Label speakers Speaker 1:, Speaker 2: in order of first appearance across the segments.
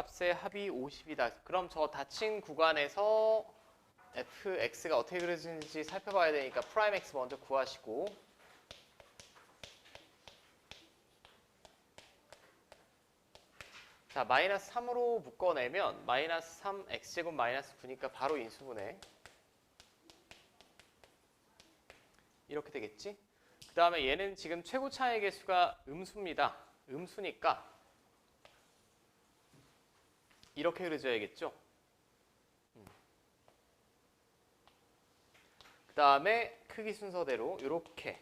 Speaker 1: 최대값의 합이 50이다. 그럼 저 닫힌 구간에서 fx가 어떻게 그려지는지 살펴봐야 되니까 프라임 x 먼저 구하시고, 자, 마이너스 3으로 묶어내면 마이너스 3 x제곱 마이너스 9니까 바로 인수분해. 이렇게 되겠지? 그 다음에 얘는 지금 최고 차의 개수가 음수입니다. 음수니까 이렇게 그려져야겠죠? 그 다음에 크기 순서대로 이렇게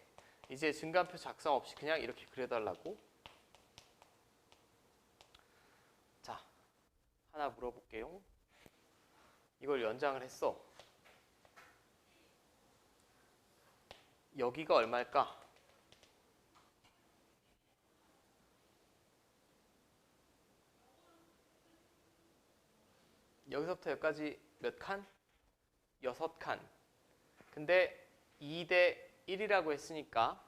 Speaker 1: 이제 증가표 작성 없이 그냥 이렇게 그려달라고. 자, 하나 물어볼게요. 이걸 연장을 했어. 여기가 얼마일까? 여기서부터 여기까지 몇 칸? 6칸. 근데 2대 1이라고 했으니까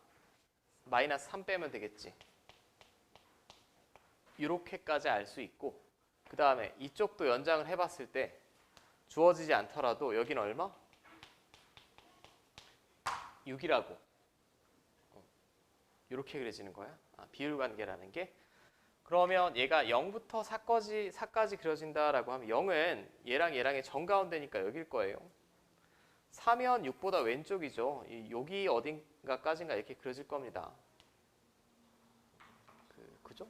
Speaker 1: 마이너스 3 빼면 되겠지. 이렇게까지 알 수 있고, 그 다음에 이쪽도 연장을 해봤을 때 주어지지 않더라도 여기는 얼마? 6이라고. 이렇게 그려지는 거야. 비율관계라는 게. 그러면 얘가 0부터 4까지 그려진다라고 하면 0은 얘랑 얘랑의 정가운데니까 여길 거예요. 4면 6보다 왼쪽이죠. 여기 어딘가까지인가 이렇게 그려질 겁니다. 그죠?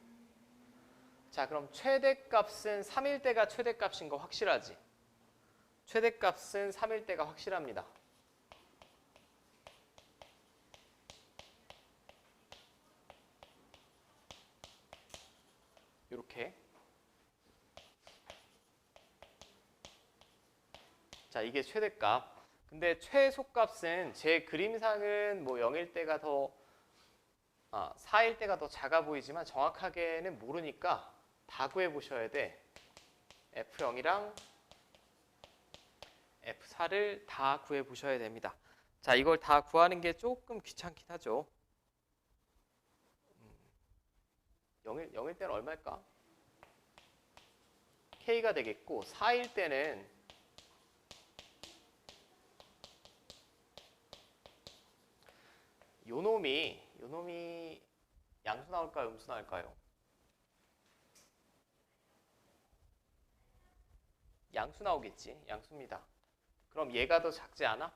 Speaker 1: 자, 그럼 최대값은 3일 때가 최대값인 거 확실하지? 최대값은 3일 때가 확실합니다. 이렇게. 자, 이게 최대값. 근데 최소값은 제 그림상은 뭐 0일 때가 더 4일 때가 더 작아 보이지만 정확하게는 모르니까 다 구해 보셔야 돼. F0이랑 F4를 다 구해 보셔야 됩니다. 자, 이걸 다 구하는 게 조금 귀찮긴 하죠. 0일 때는 얼마일까? K가 되겠고, 4일 때는 요놈이 양수 나올까요? 음수 나올까요? 양수 나오겠지. 양수입니다. 그럼 얘가 더 작지 않아?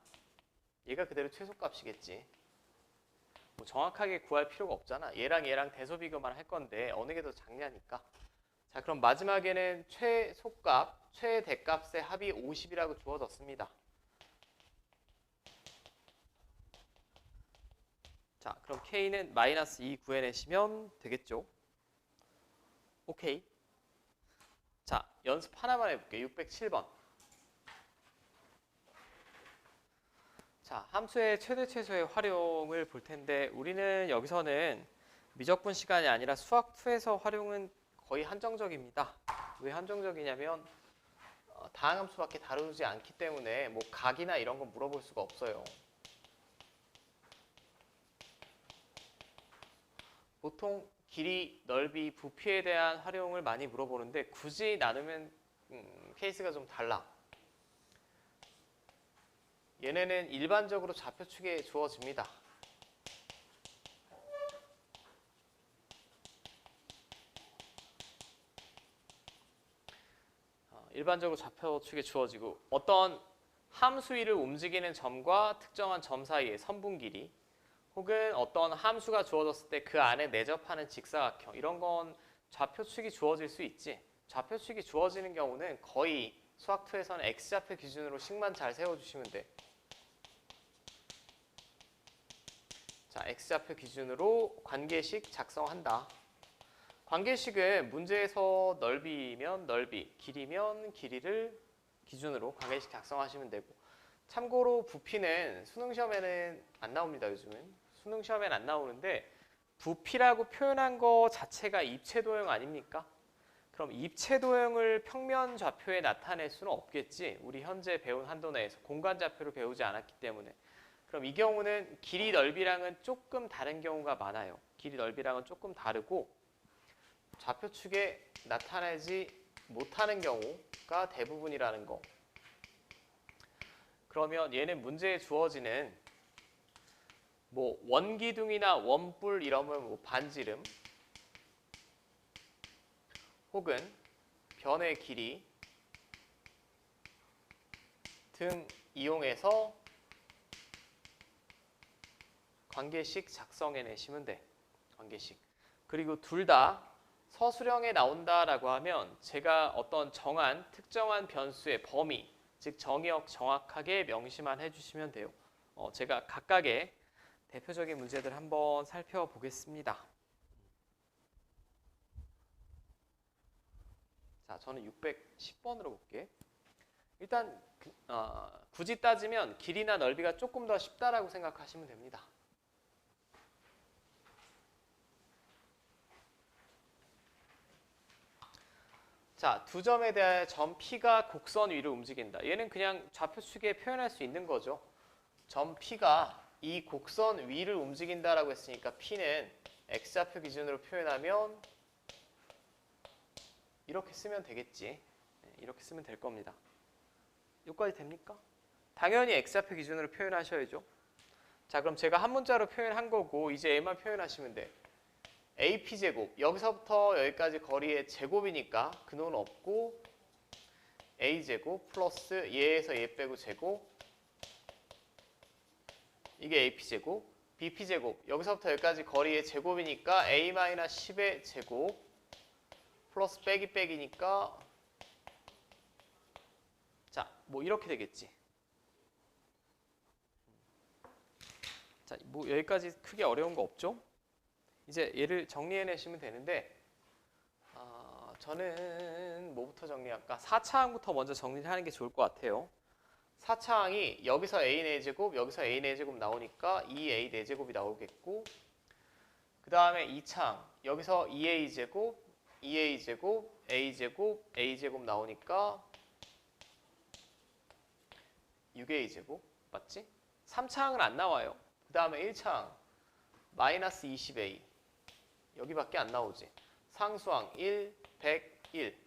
Speaker 1: 얘가 그대로 최소값이겠지. 뭐 정확하게 구할 필요가 없잖아. 얘랑 대소비교만 할 건데 어느 게 더 작냐니까. 자, 그럼 마지막에는 최소값, 최대값의 합이 50이라고 주어졌습니다. 자, 그럼 K는 마이너스 2 구해내시면 되겠죠. 오케이. 자, 연습 하나만 해볼게요. 607번. 자, 함수의 최대 최소의 활용을 볼 텐데 우리는 여기서는 미적분 시간이 아니라 수학2에서 활용은 거의 한정적입니다. 왜 한정적이냐면 다항함수밖에 다루지 않기 때문에 뭐 각이나 이런 거 물어볼 수가 없어요. 보통 길이, 넓이, 부피에 대한 활용을 많이 물어보는데 굳이 나누면 케이스가 좀 달라. 얘네는 일반적으로 좌표축에 주어집니다. 일반적으로 좌표축에 주어지고 어떤 함수 위를 움직이는 점과 특정한 점 사이의 선분 길이 혹은 어떤 함수가 주어졌을 때 그 안에 내접하는 직사각형 이런 건 좌표축이 주어질 수 있지. 좌표축이 주어지는 경우는 거의 수학2에서는 X좌표 기준으로 식만 잘 세워주시면 돼. 자, X좌표 기준으로 관계식 작성한다. 관계식은 문제에서 넓이면 넓이, 길이면 길이를 기준으로 관계식 작성하시면 되고 참고로 부피는 수능시험에는 안 나옵니다. 요즘은. 수능시험엔 안 나오는데 부피라고 표현한 거 자체가 입체도형 아닙니까? 그럼 입체도형을 평면 좌표에 나타낼 수는 없겠지. 우리 현재 배운 한도 내에서 공간좌표로 배우지 않았기 때문에. 그럼 이 경우는 길이 넓이랑은 조금 다른 경우가 많아요. 길이 넓이랑은 조금 다르고 좌표축에 나타내지 못하는 경우가 대부분이라는 거. 그러면 얘는 문제에 주어지는 뭐 원기둥이나 원뿔 이러면 뭐 반지름 혹은 변의 길이 등 이용해서 관계식 작성해내시면 돼. 관계식. 그리고 둘 다 서술형에 나온다라고 하면 제가 어떤 정한 특정한 변수의 범위, 즉 정의역 정확하게 명시만 해주시면 돼요. 제가 각각의 대표적인 문제들 한번 살펴보겠습니다. 자, 저는 610번으로 볼게. 일단 굳이 따지면 길이나 넓이가 조금 더 쉽다라고 생각하시면 됩니다. 자, 두 점에 대해 점 P가 곡선 위로 움직인다. 얘는 그냥 좌표축에 표현할 수 있는 거죠. 점 P가 이 곡선 위를 움직인다라고 했으니까 P는 X좌표 기준으로 표현하면 이렇게 쓰면 되겠지. 이렇게 쓰면 될 겁니다. 여기까지 됩니까? 당연히 X좌표 기준으로 표현하셔야죠. 자, 그럼 제가 한 문자로 표현한 거고 이제 얘만 표현하시면 돼. AP제곱, 여기서부터 여기까지 거리의 제곱이니까 근호는 없고 A제곱 플러스 얘에서 얘 빼고 제곱, 이게 AP제곱, BP제곱, 여기서부터 여기까지 거리의 제곱이니까 A-10의 제곱 플러스 빼기 빼기니까 자, 뭐 이렇게 되겠지. 자, 뭐 여기까지 크게 어려운 거 없죠? 이제 얘를 정리해내시면 되는데 저는 뭐부터 정리할까? 4차항부터 먼저 정리를 하는 게 좋을 것 같아요. 4차항이 여기서 A4제곱, 여기서 A4제곱 나오니까 2A 4제곱이 나오겠고 그 다음에 2차항 여기서 2A제곱, 2A제곱, A제곱, A제곱 나오니까 6A제곱 맞지? 3차항은 안 나와요. 그 다음에 1차항 마이너스 20A 여기밖에 안 나오지. 상수항 1, 101.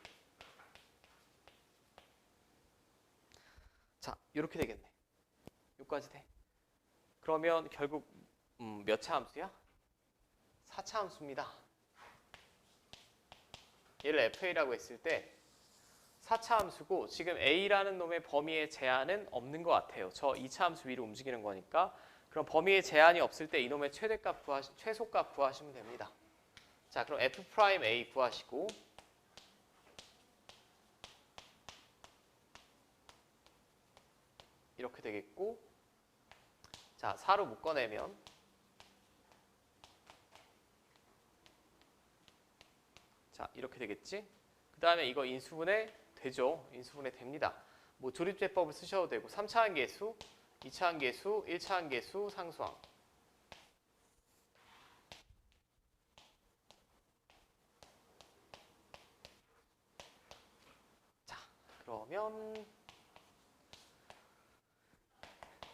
Speaker 1: 자, 이렇게 되겠네. 여기까지 돼. 그러면 결국 몇 차 함수야? 4차 함수입니다. 얘를 FA라고 했을 때 4차 함수고 지금 A라는 놈의 범위의 제한은 없는 것 같아요. 저 2차 함수 위로 움직이는 거니까. 그럼 범위의 제한이 없을 때 이놈의 최소값 구하시면 됩니다. 자, 그럼 F'A 구하시고 이렇게 되겠고 자, 4로 묶어내면 자, 이렇게 되겠지? 그 다음에 이거 인수분해 되죠? 인수분해 됩니다. 뭐 조립제법을 쓰셔도 되고 3차항 계수, 2차항 계수, 1차항 계수, 상수항. 자, 그러면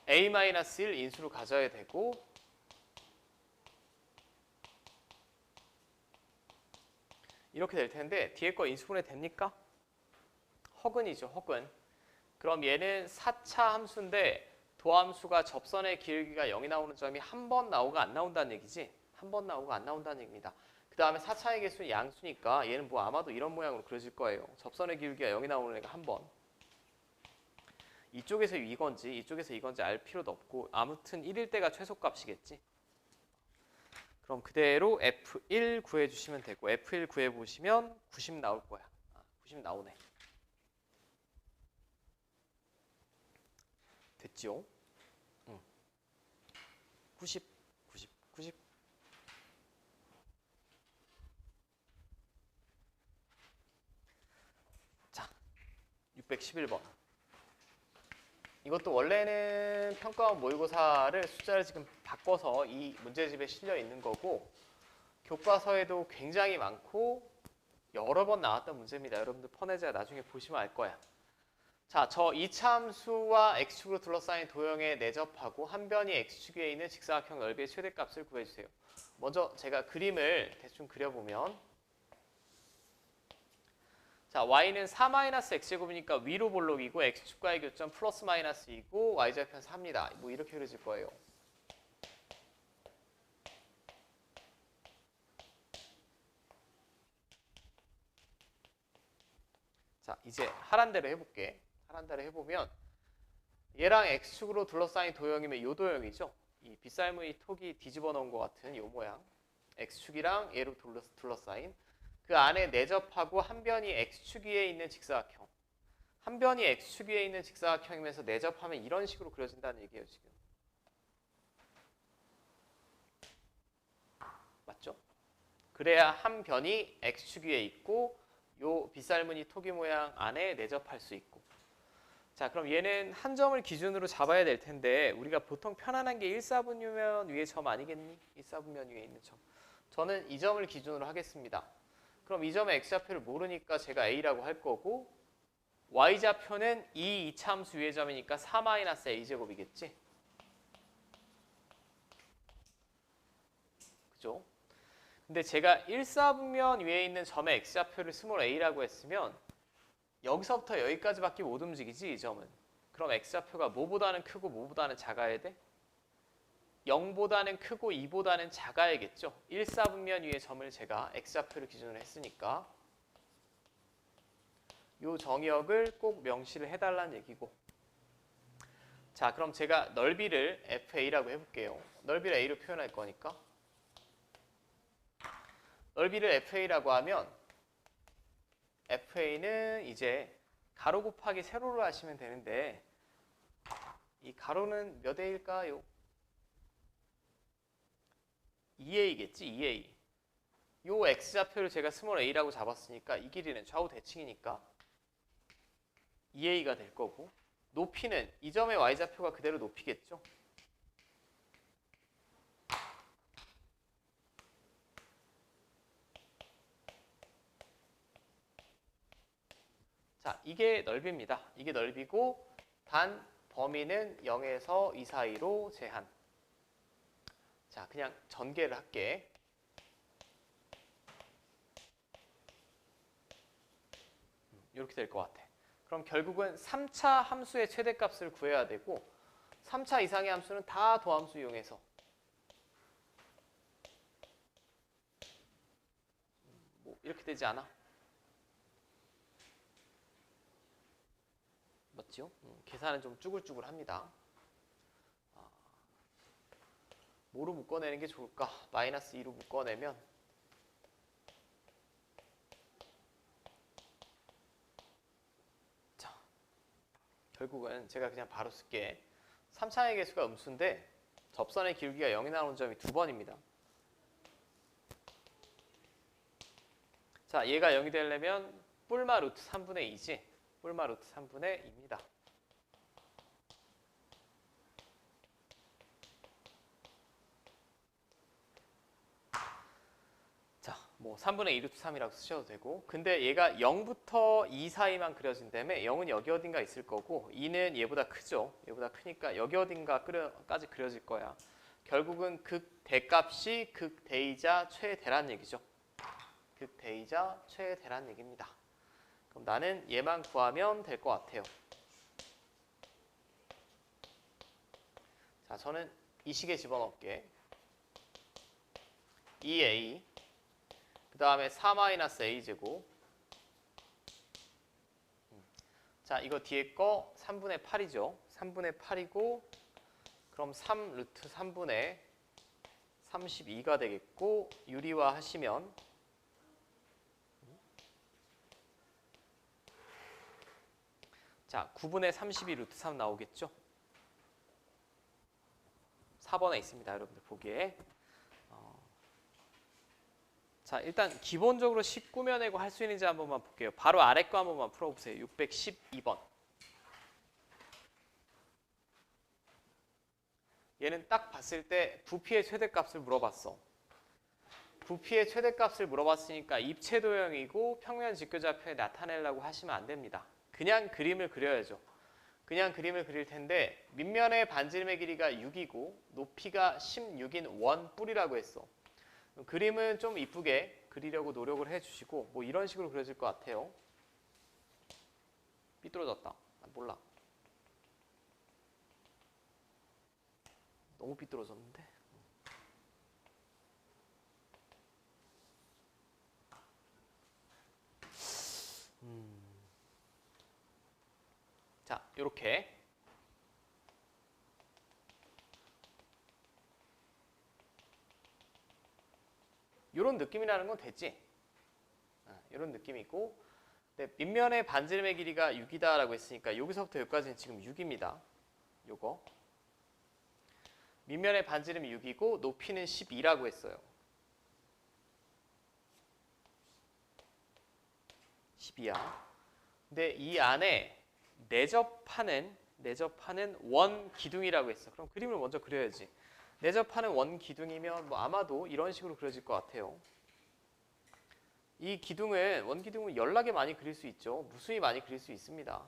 Speaker 1: A-1 인수로 가져야 되고 이렇게 될 텐데 뒤에 거 인수분해 됩니까? 허근이죠, 허근. 그럼 얘는 4차 함수인데 도함수가 접선의 기울기가 0이 나오는 점이 한 번 나오고 안 나온다는 얘기지? 한 번 나오고 안 나온다는 얘기입니다. 그 다음에 4차의 개수는 양수니까 얘는 뭐 아마도 이런 모양으로 그려질 거예요. 접선의 기울기가 0이 나오는 애가 한 번. 이쪽에서 이건지 이쪽에서 이건지 알 필요도 없고 아무튼 1일 때가 최소값이겠지. 그럼 그대로 F1 구해주시면 되고 F1 구해보시면 90 나올 거야. 90 나오네. 됐지요? 90, 90, 90. 자, 611번. 이것도 원래는 평가원 모의고사를 숫자를 지금 바꿔서 이 문제집에 실려 있는 거고 교과서에도 굉장히 많고 여러 번 나왔던 문제입니다. 여러분들 폰에자 나중에 보시면 알 거야. 자, 저 2차 함수와 x축으로 둘러싸인 도형에 내접하고 한 변이 x축 위에 있는 직사각형 넓이의 최대값을 구해주세요. 먼저 제가 그림을 대충 그려보면 자, y는 4-x제곱이니까 위로 볼록이고 x축과의 교점 플러스 마이너스 2고 y좌편 4입니다. 뭐 이렇게 그려질 거예요. 자, 이제 하란 대로 해볼게. 하란 대로 해보면 얘랑 x축으로 둘러싸인 도형이면 요 도형이죠. 이 빗살무늬 톡이 뒤집어 놓은 것 같은 요 모양. x축이랑 얘로 둘러싸인 그 안에 내접하고 한 변이 x축 위에 있는 직사각형. 한 변이 x축 위에 있는 직사각형이면서 내접하면 이런 식으로 그려진다는 얘기예요, 지금. 맞죠? 그래야 한 변이 x축 위에 있고 요 빗살무늬 토기 모양 안에 내접할 수 있고. 자, 그럼 얘는 한 점을 기준으로 잡아야 될 텐데 우리가 보통 편안한 게 1사분면 위의 점 아니겠니? 1사분면 위에 있는 점. 저는 이 점을 기준으로 하겠습니다. 그럼 이 점의 x좌표를 모르니까 제가 a라고 할 거고 y좌표는 이 이차함수 위의 점이니까 4-a제곱이겠지? 그죠? 근데 제가 1사분면 위에 있는 점의 x좌표를 스몰 a라고 했으면 여기서부터 여기까지밖에 못 움직이지, 이 점은. 그럼 x좌표가 뭐보다는 크고 뭐보다는 작아야 돼? 0보다는 크고 2보다는 작아야겠죠. 1사분면 위의 점을 제가 x좌표를 기준으로 했으니까 이 정의역을 꼭 명시를 해달라는 얘기고. 자, 그럼 제가 넓이를 FA라고 해볼게요. 넓이를 A로 표현할 거니까 넓이를 FA라고 하면 FA는 이제 가로 곱하기 세로로 하시면 되는데 이 가로는 몇 A일까요? 2A겠지, 2A. 요 X좌표를 제가 스몰 a라고 잡았으니까 이 길이는 좌우 대칭이니까 2A가 될 거고 높이는 이 점의 Y좌표가 그대로 높이겠죠. 자, 이게 넓이입니다. 이게 넓이고 단 범위는 0에서 2 사이로 제한. 자, 그냥 전개를 할게. 이렇게 될 것 같아. 그럼 결국은 3차 함수의 최대값을 구해야 되고 3차 이상의 함수는 다 도함수 이용해서 뭐 이렇게 되지 않아? 맞죠? 계산은 좀 쭈글쭈글합니다. 뭐로 묶어내는 게 좋을까? 마이너스 2로 묶어내면 자, 결국은 제가 그냥 바로 쓸게. 3차의 개수가 음수인데 접선의 기울기가 0이 나오는 점이 2번입니다. 자, 얘가 0이 되려면 뿔마 루트 3분의 2지. 뿔마 루트 3분의 2입니다. 자, 뭐 3분의 2 루트 3이라고 쓰셔도 되고 근데 얘가 0부터 2 사이만 그려진다며 0은 여기 어딘가 있을 거고 2는 얘보다 크죠. 얘보다 크니까 여기 어딘가까지 그려질 거야. 결국은 극대값이 극대이자 최대란 얘기죠. 극대이자 최대란 얘기입니다. 그럼 나는 얘만 구하면 될 것 같아요. 자, 저는 이 식에 집어넣을게. 2a 그 다음에 4-a제곱. 자, 이거 뒤에 거 3분의 8이죠. 3분의 8이고 그럼 3 루트 3분의 32가 되겠고 유리화 하시면 자, 9분의 32 루트 3 나오겠죠. 4번에 있습니다. 여러분들 보기에. 자, 일단 기본적으로 식 꾸며내고 할 수 있는지 한 번만 볼게요. 바로 아래 거 한 번만 풀어보세요. 612번. 얘는 딱 봤을 때 부피의 최대값을 물어봤어. 부피의 최대값을 물어봤으니까 입체도형이고 평면 직교좌표에 나타내려고 하시면 안 됩니다. 그냥 그림을 그려야죠. 그냥 그림을 그릴 텐데 밑면의 반지름의 길이가 6이고 높이가 16인 원 뿔이라고 했어. 그림은 좀 이쁘게 그리려고 노력을 해주시고 뭐 이런 식으로 그려질 것 같아요. 삐뚤어졌다. 몰라. 너무 삐뚤어졌는데. 자, 이렇게 이런 느낌이라는 건 됐지? 이런 느낌이고, 네, 밑면의 반지름의 길이가 6이다라고 했으니까 여기서부터 여기까지는 지금 6입니다. 요거 밑면의 반지름이 6이고 높이는 12라고 했어요. 12야. 근데 이 안에 내접하는 원 기둥이라고 했어. 그럼 그림을 먼저 그려야지. 내접하는 원 기둥이면 뭐 아마도 이런 식으로 그려질 것 같아요. 이 기둥은 원 기둥은 연락에 많이 그릴 수 있죠. 무수히 많이 그릴 수 있습니다.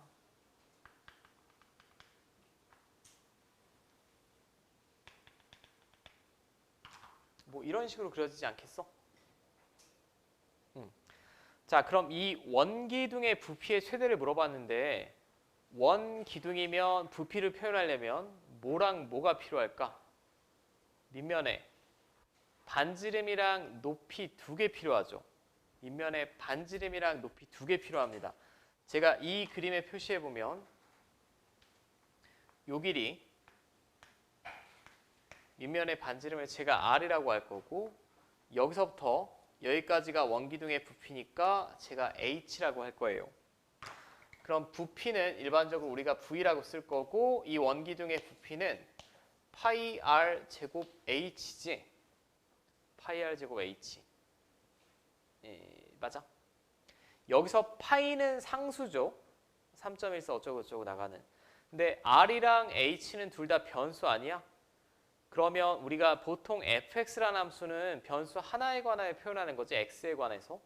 Speaker 1: 뭐 이런 식으로 그려지지 않겠어? 자, 그럼 이 원기둥의 부피의 최대를 물어봤는데 원기둥이면 부피를 표현하려면 뭐랑 뭐가 필요할까? 밑면에 반지름이랑 높이 2개 필요하죠. 밑면에 반지름이랑 높이 2개 필요합니다. 제가 이 그림에 표시해보면 요 길이 밑면의 반지름을 제가 R이라고 할 거고 여기서부터 여기까지가 원기둥의 부피니까 제가 H라고 할 거예요. 그럼 부피는 일반적으로 우리가 V라고 쓸 거고 이 원기둥의 부피는 파이 R 제곱 H지. 파이 R 제곱 H. 맞아? 여기서 파이는 상수죠. 3.14 어쩌고 저쩌고 나가는. 근데 R이랑 H는 둘 다 변수 아니야? 그러면 우리가 보통 fx라는 함수는 변수 하나에 관하여 표현하는 거지. x에 관해서.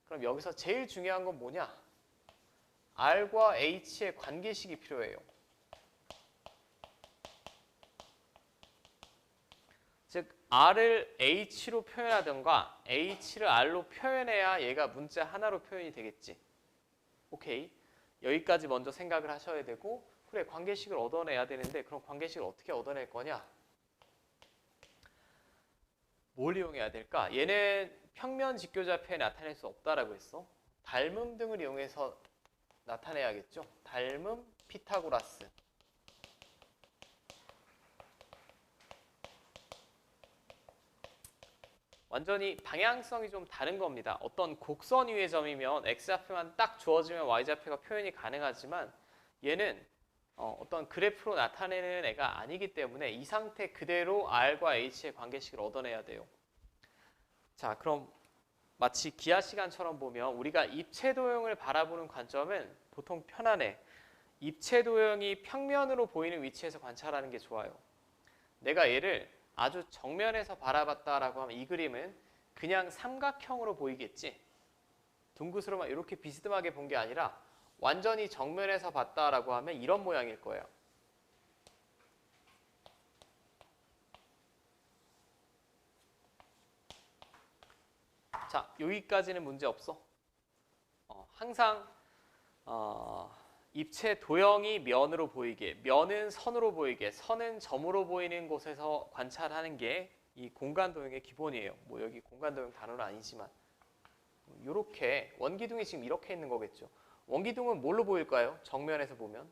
Speaker 1: 그럼 여기서 제일 중요한 건 뭐냐? r과 h의 관계식이 필요해요. 즉 r을 h로 표현하든가 h를 r로 표현해야 얘가 문자 하나로 표현이 되겠지. 오케이. 여기까지 먼저 생각을 하셔야 되고 그래 관계식을 얻어내야 되는데 그럼 관계식을 어떻게 얻어낼 거냐? 뭘 이용해야 될까? 얘는 평면 직교좌표에 나타낼 수 없다라고 했어. 닮음 등을 이용해서 나타내야겠죠. 닮음 피타고라스. 완전히 방향성이 좀 다른 겁니다. 어떤 곡선 위의 점이면 x좌표만 딱 주어지면 y좌표가 표현이 가능하지만 얘는 어떤 그래프로 나타내는 애가 아니기 때문에 이 상태 그대로 R과 H의 관계식을 얻어내야 돼요. 자, 그럼 마치 기하 시간처럼 보면 우리가 입체 도형을 바라보는 관점은 보통 편안해. 입체 도형이 평면으로 보이는 위치에서 관찰하는 게 좋아요. 내가 얘를 아주 정면에서 바라봤다라고 하면 이 그림은 그냥 삼각형으로 보이겠지. 둥그스로만 이렇게 비스듬하게 본 게 아니라 완전히 정면에서 봤다라고 하면 이런 모양일 거예요. 자, 여기까지는 문제 없어. 항상 입체 도형이 면으로 보이게, 면은 선으로 보이게, 선은 점으로 보이는 곳에서 관찰하는 게 이 공간 도형의 기본이에요. 뭐 여기 공간 도형 단어는 아니지만 이렇게 원기둥이 지금 이렇게 있는 거겠죠. 원기둥은 뭘로 보일까요? 정면에서 보면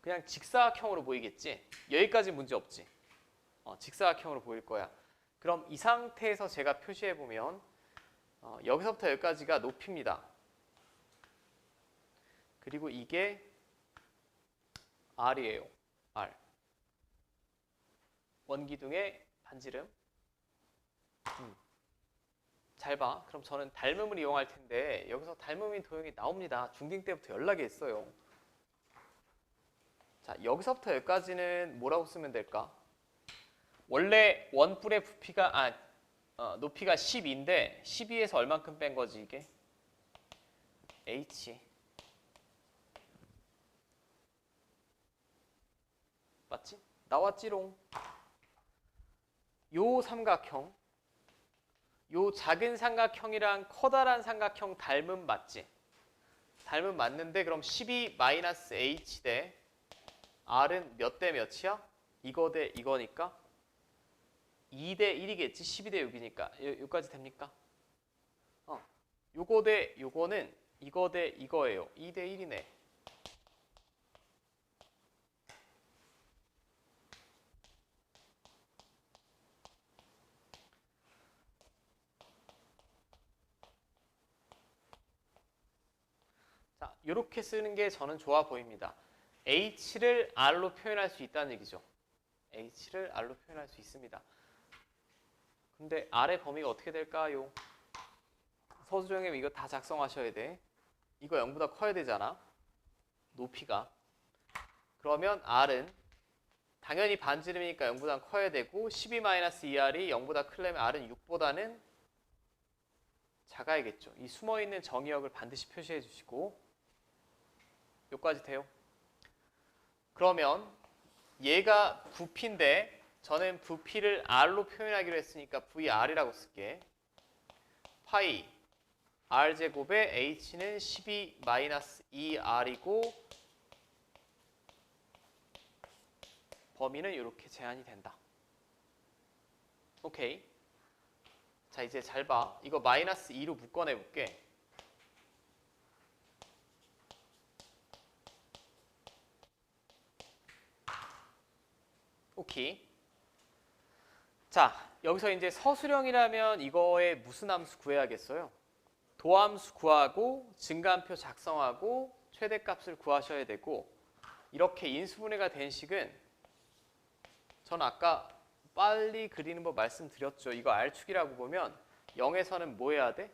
Speaker 1: 그냥 직사각형으로 보이겠지. 여기까지 문제 없지. 직사각형으로 보일 거야. 그럼 이 상태에서 제가 표시해 보면 여기서부터 여기까지가 높이입니다. 그리고 이게 R이에요. R. 원기둥의 반지름. 잘 봐. 그럼 저는 닮음을 이용할 텐데 여기서 닮음인 도형이 나옵니다. 중딩 때부터 연락이 있어요. 자, 여기서부터 여기까지는 뭐라고 쓰면 될까? 원래 원뿔의 부피가 높이가 12인데 12에서 얼만큼 뺀 거지 이게? H. 맞지? 나왔지롱. 요 삼각형, 요 작은 삼각형이랑 커다란 삼각형 닮음 맞지? 닮은 맞는데 그럼 12-h 대 r은 몇 대 몇이야? 이거 대 이거니까 2대 1이겠지. 12대 6이니까. 여기까지 됩니까? 요거 대 요거는 이거 대 이거예요. 2대 1이네. 자, 이렇게 쓰는 게 저는 좋아 보입니다. h를 r로 표현할 수 있다는 얘기죠. h를 r로 표현할 수 있습니다. 근데 r의 범위가 어떻게 될까요? 서수정님 이거 다 작성하셔야 돼. 이거 0보다 커야 되잖아. 높이가. 그러면 r은 당연히 반지름이니까 0보다 커야 되고 12-2r이 0보다 크려면 r은 6보다는 작아야겠죠. 이 숨어있는 정의역을 반드시 표시해 주시고 여기까지 돼요. 그러면 얘가 부피인데 저는 부피를 r로 표현하기로 했으니까 vr이라고 쓸게. 파이 r제곱에 h는 12-2r이고 범위는 이렇게 제한이 된다. 오케이. 자, 이제 잘 봐. 이거 -2로 묶어내볼게. 오케이. 자, 여기서 이제 서술형이라면 이거의 무슨 함수 구해야겠어요? 도함수 구하고 증가함표 작성하고 최대값을 구하셔야 되고 이렇게 인수분해가 된 식은 전 아까 빨리 그리는 법 말씀드렸죠. 이거 R축이라고 보면 0에서는 뭐 해야 돼?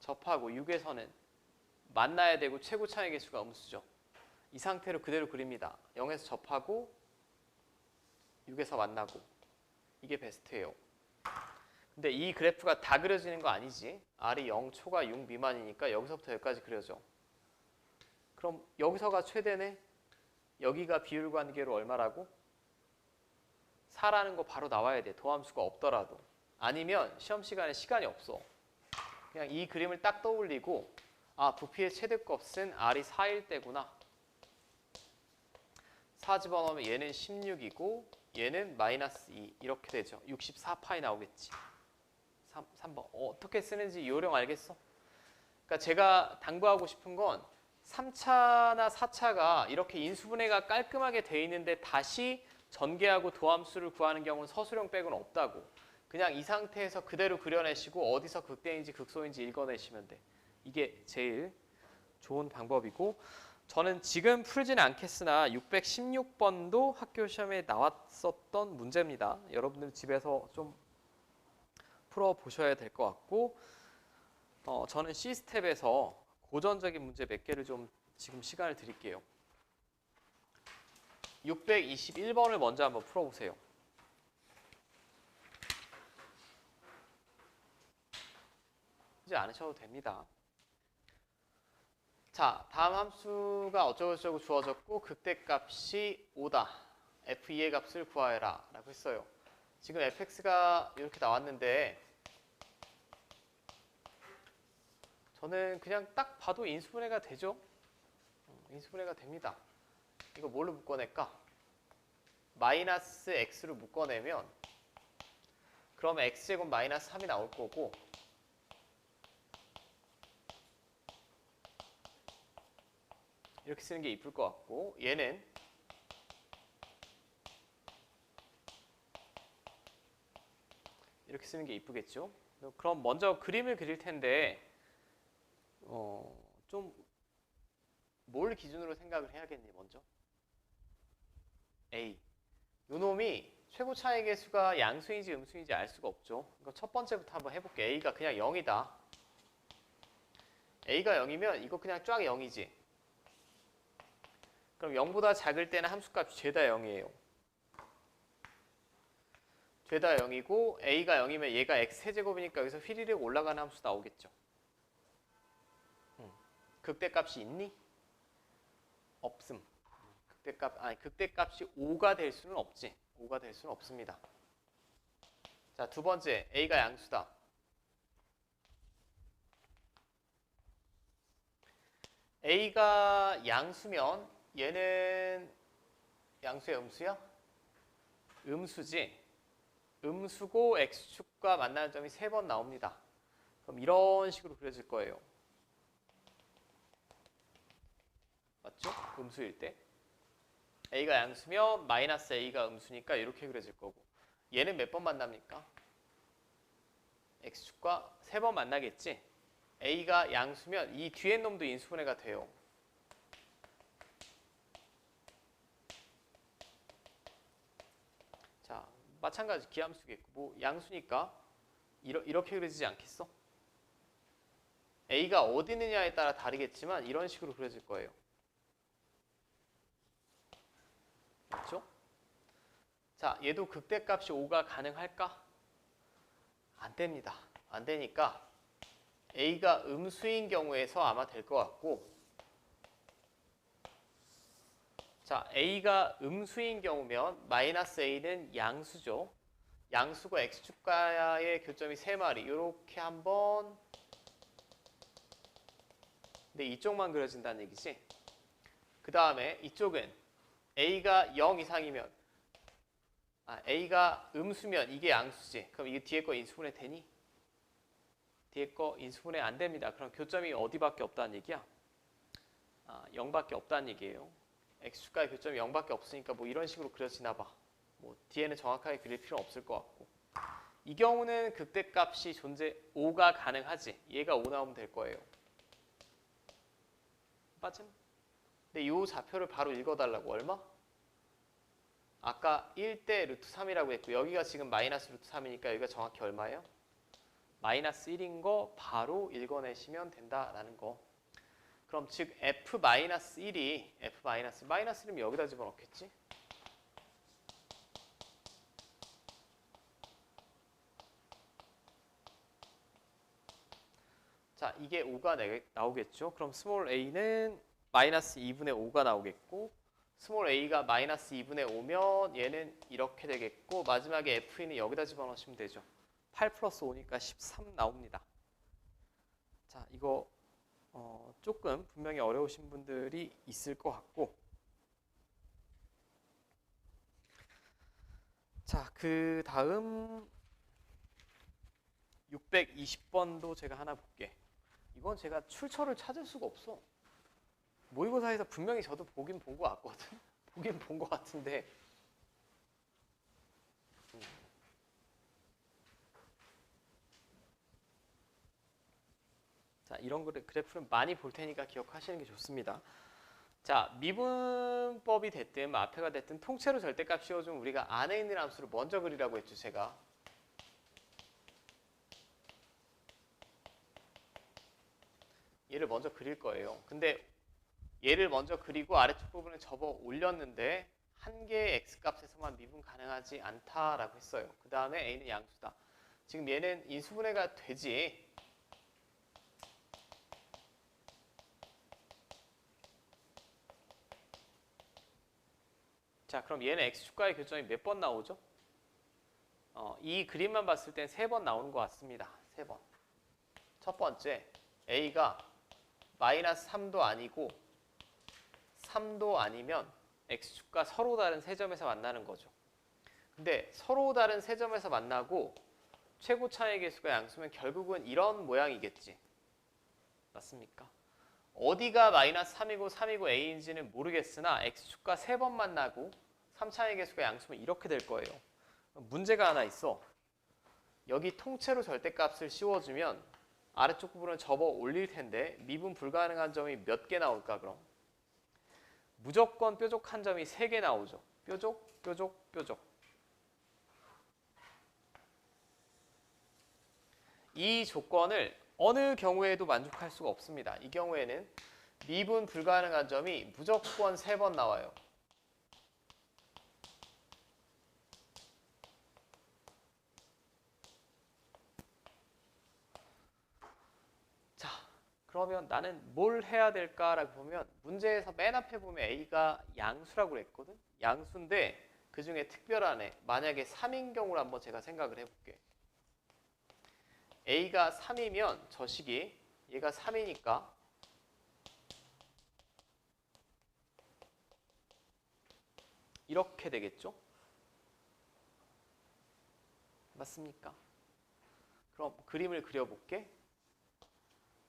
Speaker 1: 접하고 6에서는 만나야 되고 최고 차이 개수가 음수죠. 이 상태로 그대로 그립니다. 0에서 접하고 6에서 만나고 이게 베스트예요. 근데 이 그래프가 다 그려지는 거 아니지. R이 0 초과 6 미만이니까 여기서부터 여기까지 그려져. 그럼 여기서가 최대네. 여기가 비율 관계로 얼마라고? 4라는 거 바로 나와야 돼. 도함수가 없더라도. 아니면 시험 시간에 시간이 없어. 그냥 이 그림을 딱 떠올리고 아, 부피의 최대값은 R이 4일 때구나. 4 집어넣으면 얘는 16이고 얘는 -2 이렇게 되죠. 64파이 나오겠지. 3번. 어떻게 쓰는지 요령 알겠어? 그러니까 제가 당부하고 싶은 건 3차나 4차가 이렇게 인수분해가 깔끔하게 돼 있는데 다시 전개하고 도함수를 구하는 경우는 서술형 빼고는 없다고. 그냥 이 상태에서 그대로 그려내시고 어디서 극대인지 극소인지 읽어내시면 돼. 이게 제일 좋은 방법이고 저는 지금 풀지는 않겠으나 616번도 학교 시험에 나왔었던 문제입니다. 여러분들 집에서 좀 풀어보셔야 될 것 같고 저는 C스텝에서 고전적인 문제 몇 개를 좀 지금 시간을 드릴게요. 621번을 먼저 한번 풀어보세요. 이제 않으셔도 됩니다. 자, 다음 함수가 어쩌고저쩌고 주어졌고 극대값이 5다. f2의 값을 구하여라 라고 했어요. 지금 fx가 이렇게 나왔는데 저는 그냥 딱 봐도 인수분해가 되죠. 인수분해가 됩니다. 이거 뭘로 묶어낼까? 마이너스 x로 묶어내면 그러면 x제곱 마이너스 3이 나올 거고 이렇게 쓰는 게 이쁠 것 같고 얘는 이렇게 쓰는 게 이쁘겠죠. 그럼 먼저 그림을 그릴 텐데 좀 뭘 기준으로 생각을 해야겠니 먼저? A. 요 놈이 최고 차이 개수가 양수인지 음수인지 알 수가 없죠. 이거 첫 번째부터 한번 해볼게. A가 그냥 0이다. A가 0이면 이거 그냥 쫙 0이지. 그럼 0보다 작을 때는 함수값이 죄다 0이에요. 죄다 0이고 A가 0이면 얘가 x 세제곱이니까 여기서 휘리릭 올라가는 함수 나오겠죠. 극대값이 있니? 없음. 극대값이 5가 될 수는 없지. 5가 될 수는 없습니다. 자, 두 번째 A가 양수다. A가 양수면 얘는 양수야 음수야? 음수지. 음수고 x축과 만나는 점이 3번 나옵니다. 그럼 이런 식으로 그려질 거예요. 맞죠? 음수일 때. A가 양수면 마이너스 A가 음수니까 이렇게 그려질 거고. 얘는 몇 번 만납니까? x축과 3번 만나겠지? A가 양수면 이 뒤에 놈도 인수분해가 돼요. 자, 마찬가지 기함수겠고 뭐 양수니까 이렇게 그려지지 않겠어? A가 어디 있느냐에 따라 다르겠지만 이런 식으로 그려질 거예요. 맞죠? 자, 얘도 극대값이 5가 가능할까? 안 됩니다. 안 되니까 A가 음수인 경우에서 아마 될 것 같고, 자, A가 음수인 경우면 마이너스 A는 양수죠. 양수고 x축과의 교점이 3마리 이렇게 한번, 근데 이쪽만 그려진다는 얘기지. 그 다음에 이쪽은 A가 0 이상이면 A가 음수면 이게 양수지. 그럼 이게 뒤에 거 인수분해 되니? 뒤에 거 인수분해 안 됩니다. 그럼 교점이 어디밖에 없다는 얘기야? 0밖에 없다는 얘기예요. x축과의 교점이 0밖에 없으니까 뭐 이런 식으로 그려지나 봐. 뭐 뒤에는 정확하게 그릴 필요는 없을 것 같고. 이 경우는 극대값이 5가 가능하지. 얘가 5 나오면 될 거예요. 빠짐? 근데 이 좌표를 바로 읽어달라고. 얼마? 아까 1대 루트 3이라고 했고 여기가 지금 마이너스 루트 3이니까 여기가 정확히 얼마예요? 마이너스 1인 거 바로 읽어내시면 된다라는 거. 그럼 즉 f-1이 마이너스 1이면 여기다 집어넣겠지? 자, 이게 5가 나오겠죠? 그럼 스몰 a는 마이너스 2분의 5가 나오겠고 스몰 a가 마이너스 2분의 5면 얘는 이렇게 되겠고 마지막에 f는 여기다 집어넣으시면 되죠. 8 플러스 5니까 13 나옵니다. 자, 이거 조금 분명히 어려우신 분들이 있을 것 같고, 자, 그 다음 620번도 제가 하나 볼게. 이건 제가 출처를 찾을 수가 없어. 모의고사에서 분명히 저도 보긴 본 것 같거든. 보긴 본 것 같은데 자, 이런 그래프는 많이 볼 테니까 기억하시는 게 좋습니다. 자, 미분법이 됐든 마표가 됐든 통째로 절대값 씌워주면 우리가 안에 있는 함수를 먼저 그리라고 했죠, 제가. 얘를 먼저 그릴 거예요. 근데 얘를 먼저 그리고 아래쪽 부분을 접어 올렸는데 한 개의 x값에서만 미분 가능하지 않다라고 했어요. 그 다음에 a는 양수다. 지금 얘는 인수분해가 되지. 자, 그럼 얘는 x축과의 교점이 몇 번 나오죠? 이 그림만 봤을 땐 3번 나오는 것 같습니다. 3번. 첫 번째, a가 마이너스 3도 아니고 3도 아니면 x축과 서로 다른 세 점에서 만나는 거죠. 근데 서로 다른 세 점에서 만나고 최고 차이 계수가 양수면 결국은 이런 모양이겠지. 맞습니까? 어디가 마이너스 3이고 3이고 a인지는 모르겠으나 x축과 3번 만나고 3차의 계수가 양수면 이렇게 될 거예요. 문제가 하나 있어. 여기 통째로 절대값을 씌워주면 아래쪽 부분을 접어 올릴 텐데 미분 불가능한 점이 몇 개 나올까 그럼? 무조건 뾰족한 점이 3개 나오죠. 뾰족, 뾰족, 뾰족. 이 조건을 어느 경우에도 만족할 수가 없습니다. 이 경우에는 미분 불가능한 점이 무조건 3번 나와요. 자, 그러면 나는 뭘 해야 될까라고 보면 문제에서 맨 앞에 보면 A가 양수라고 그랬거든? 양수인데 그 중에 특별한 애, 만약에 3인 경우를 한번 제가 생각을 해볼게. A가 3이면 저 식이 얘가 3이니까 이렇게 되겠죠? 맞습니까? 그럼 그림을 그려볼게.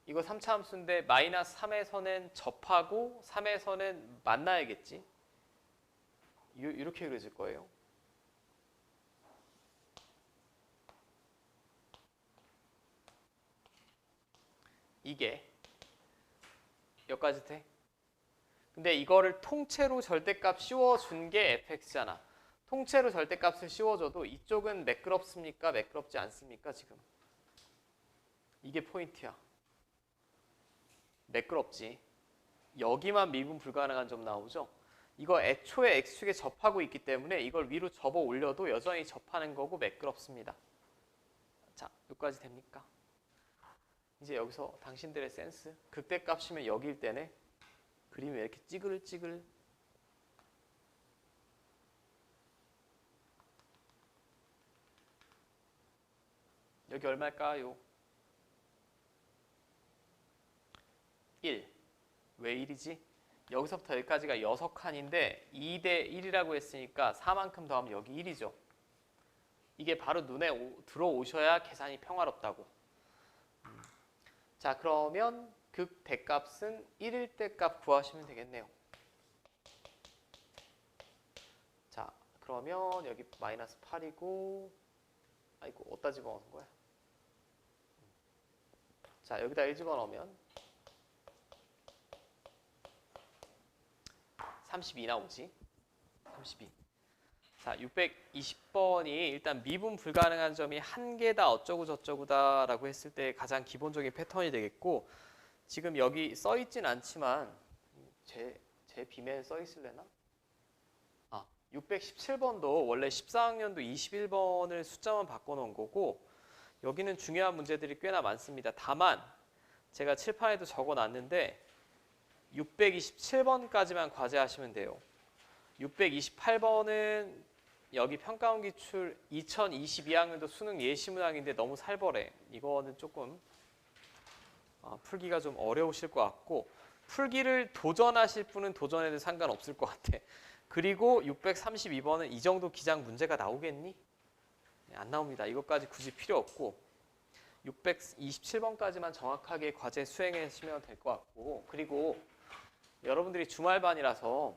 Speaker 1: 이거 3차 함수인데 마이너스 3에서는 접하고 3에서는 만나야겠지? 이렇게 그려질 거예요. 이게 여기까지 돼. 근데 이거를 통째로 절대값 씌워준 게 fx잖아. 통째로 절대값을 씌워줘도 이쪽은 매끄럽습니까? 매끄럽지 않습니까? 지금 이게 포인트야. 매끄럽지. 여기만 미분 불가능한 점 나오죠? 이거 애초에 x축에 접하고 있기 때문에 이걸 위로 접어 올려도 여전히 접하는 거고 매끄럽습니다. 자, 여기까지 됩니까? 이제 여기서 당신들의 센스. 극대값이면 여기일 때네. 그림이 왜 이렇게 찌글찌글. 여기 얼마일까요? 1. 왜 1이지? 여기서부터 여기까지가 6칸인데 2대 1이라고 했으니까 4만큼 더하면 여기 1이죠. 이게 바로 눈에 들어오셔야 계산이 평화롭다고. 자, 그러면 극대값은 1일 때 값 구하시면 되겠네요. 자, 그러면 여기 마이너스 8이고 아이고 어디다 집어넣은 거야? 자, 여기다 1 집어넣으면 32 나오지. 32. 자, 620번이 일단 미분 불가능한 점이 한 개다 어쩌고 저쩌고다 라고 했을 때 가장 기본적인 패턴이 되겠고, 지금 여기 써있진 않지만 제 비면 써있을래나? 617번도 원래 14학년도 21번을 숫자만 바꿔놓은 거고, 여기는 중요한 문제들이 꽤나 많습니다. 다만 제가 칠판에도 적어놨는데 627번까지만 과제하시면 돼요. 628번은 여기 평가원 기출 2022학년도 수능 예시문항인데 너무 살벌해. 이거는 조금 풀기가 좀 어려우실 것 같고, 풀기를 도전하실 분은 도전해도 상관없을 것 같아. 그리고 632번은 이 정도 기장 문제가 나오겠니? 안 나옵니다. 이것까지 굳이 필요 없고 627번까지만 정확하게 과제 수행하시면 될 것 같고, 그리고 여러분들이 주말반이라서